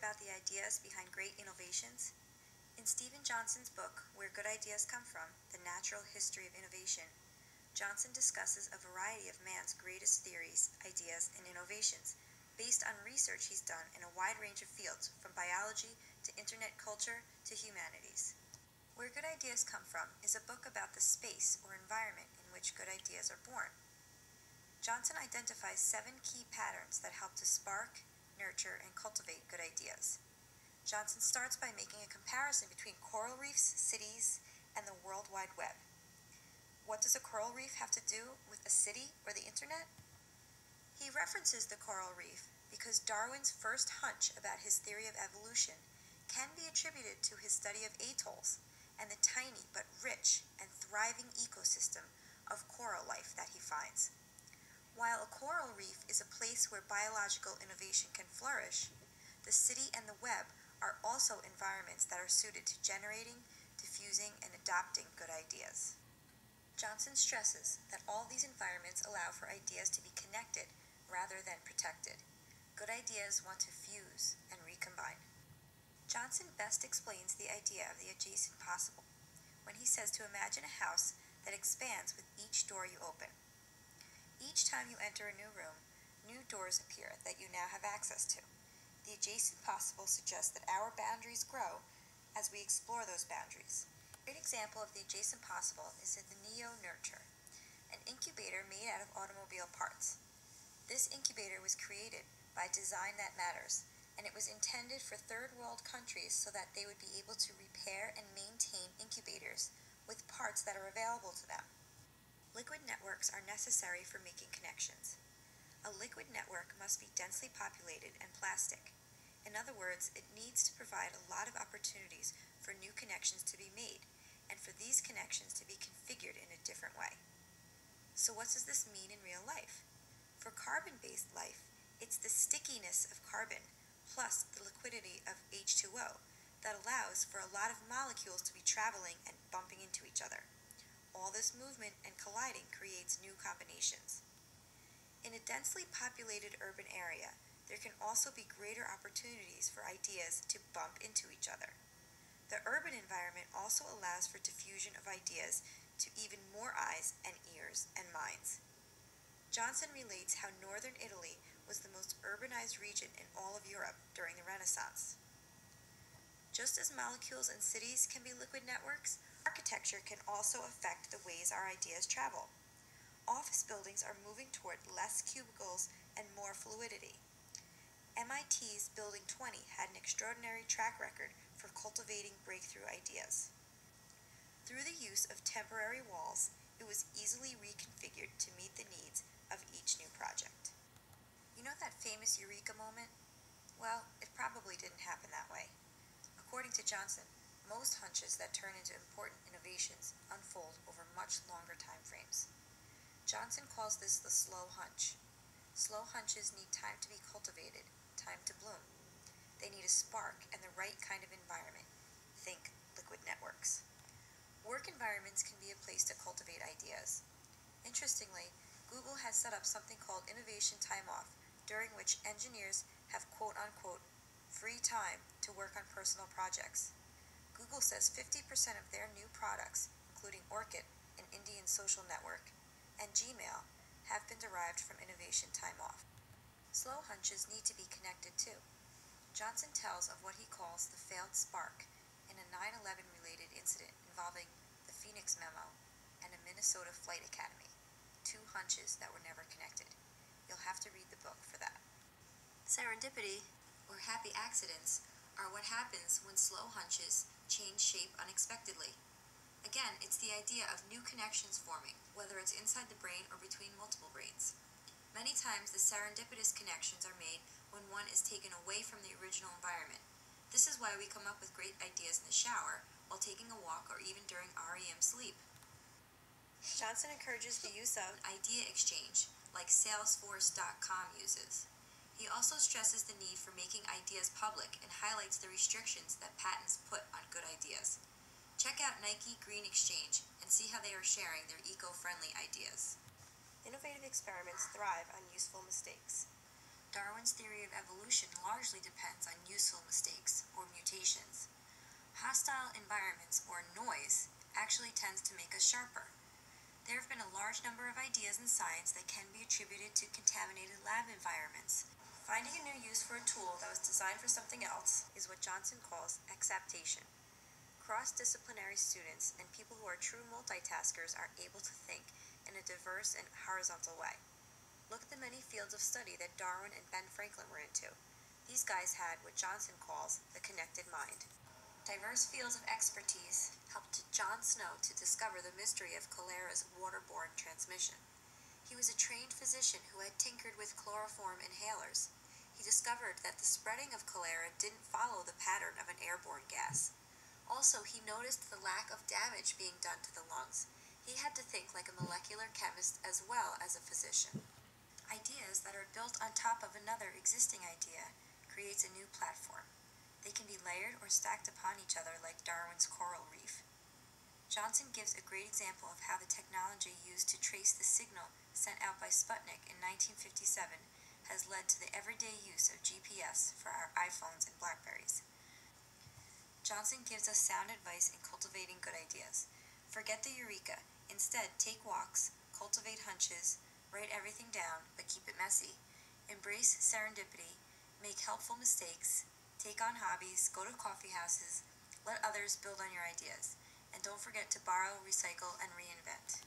about the ideas behind great innovations? In Stephen Johnson's book, Where Good Ideas Come From, The Natural History of Innovation, Johnson discusses a variety of man's greatest theories, ideas, and innovations based on research he's done in a wide range of fields, from biology to internet culture to humanities. Where Good Ideas Come From is a book about the space or environment in which good ideas are born. Johnson identifies 7 key patterns that help to spark, nurture, and cultivate good ideas. Johnson starts by making a comparison between coral reefs, cities, and the World Wide Web. What does a coral reef have to do with a city or the internet? He references the coral reef because Darwin's first hunch about his theory of evolution can be attributed to his study of atolls and the tiny but rich and thriving ecosystem of coral life that he finds. While a coral reef is a place where biological innovation can flourish, the city and the web are also environments that are suited to generating, diffusing, and adopting good ideas. Johnson stresses that all these environments allow for ideas to be connected rather than protected. Good ideas want to fuse and recombine. Johnson best explains the idea of the adjacent possible when he says to imagine a house that expands with each door you open. Each time you enter a new room, new doors appear that you now have access to. The adjacent possible suggests that our boundaries grow as we explore those boundaries. A great example of the adjacent possible is in the Nurture, an incubator made out of automobile parts. This incubator was created by Design That Matters, and it was intended for third world countries so that they would be able to repair and maintain incubators with parts that are available to them. Liquid networks are necessary for making connections. A liquid network must be densely populated and plastic. In other words, it needs to provide a lot of opportunities for new connections to be made, and for these connections to be configured in a different way. So what does this mean in real life? For carbon-based life, it's the stickiness of carbon plus the liquidity of H2O that allows for a lot of molecules to be traveling and bumping into each other. All this movement and colliding creates new combinations. In a densely populated urban area, there can also be greater opportunities for ideas to bump into each other. The urban environment also allows for diffusion of ideas to even more eyes and ears and minds. Johnson relates how northern Italy was the most urbanized region in all of Europe during the Renaissance. Just as molecules and cities can be liquid networks, architecture can also affect the ways our ideas travel. Office buildings are moving toward less cubicles and more fluidity. MIT's Building 20 had an extraordinary track record for cultivating breakthrough ideas. Through the use of temporary walls, it was easily reconfigured to meet the needs of each new project. You know that famous eureka moment? Well, it probably didn't happen that way. According to Johnson, most hunches that turn into important innovations unfold over much longer time frames. Johnson calls this the slow hunch. Slow hunches need time to be cultivated, time to bloom. They need a spark and the right kind of environment. Think liquid networks. Work environments can be a place to cultivate ideas. Interestingly, Google has set up something called Innovation Time Off, during which engineers have quote-unquote free time to work on personal projects. Google says 50% of their new products, including Orkut, an Indian social network, and Gmail, have been derived from Innovation Time Off. Slow hunches need to be connected too. Johnson tells of what he calls the failed spark in a 9/11 related incident involving the Phoenix Memo and a Minnesota Flight Academy, 2 hunches that were never connected. You'll have to read the book for that. Serendipity, or happy accidents, are what happens when slow hunches change shape unexpectedly. Again, it's the idea of new connections forming, whether it's inside the brain or between multiple brains. Many times the serendipitous connections are made when one is taken away from the original environment. This is why we come up with great ideas in the shower, while taking a walk, or even during REM sleep. Johnson encourages the use of idea exchange, like Salesforce.com uses. He also stresses the need for making ideas public and highlights the restrictions that patents put on good ideas. Check out Nike Green Exchange and see how they are sharing their eco-friendly ideas. Innovative experiments thrive on useful mistakes. Darwin's Darwin's theory of evolution largely depends on useful mistakes, or mutations. Hostile environments, or noise, actually tends to make us sharper. There have been a large number of ideas in science that can be attributed to contaminated lab environments. Finding a new use for a tool that was designed for something else is what Johnson calls exaptation. Cross-disciplinary students and people who are true multitaskers are able to think in a diverse and horizontal way. Look at the many fields of study that Darwin and Ben Franklin were into. These guys had what Johnson calls the connected mind. Diverse fields of expertise helped John Snow to discover the mystery of cholera's waterborne transmission. He was a trained physician who had tinkered with chloroform inhalers. He discovered that the spreading of cholera didn't follow the pattern of an airborne gas. Also, he noticed the lack of damage being done to the lungs. He had to think like a molecular chemist as well as a physician. Ideas that are built on top of another existing idea creates a new platform. They can be layered or stacked upon each other like Darwin's coral reef. Johnson gives a great example of how the technology used to trace the signal sent out by Sputnik in 1957 has led to the everyday use of GPS for our iPhones and Blackberries. Johnson gives us sound advice in cultivating good ideas. Forget the eureka. Instead, take walks, cultivate hunches, write everything down, but keep it messy. Embrace serendipity, make helpful mistakes, take on hobbies, go to coffee houses, let others build on your ideas, and don't forget to borrow, recycle, and reinvent.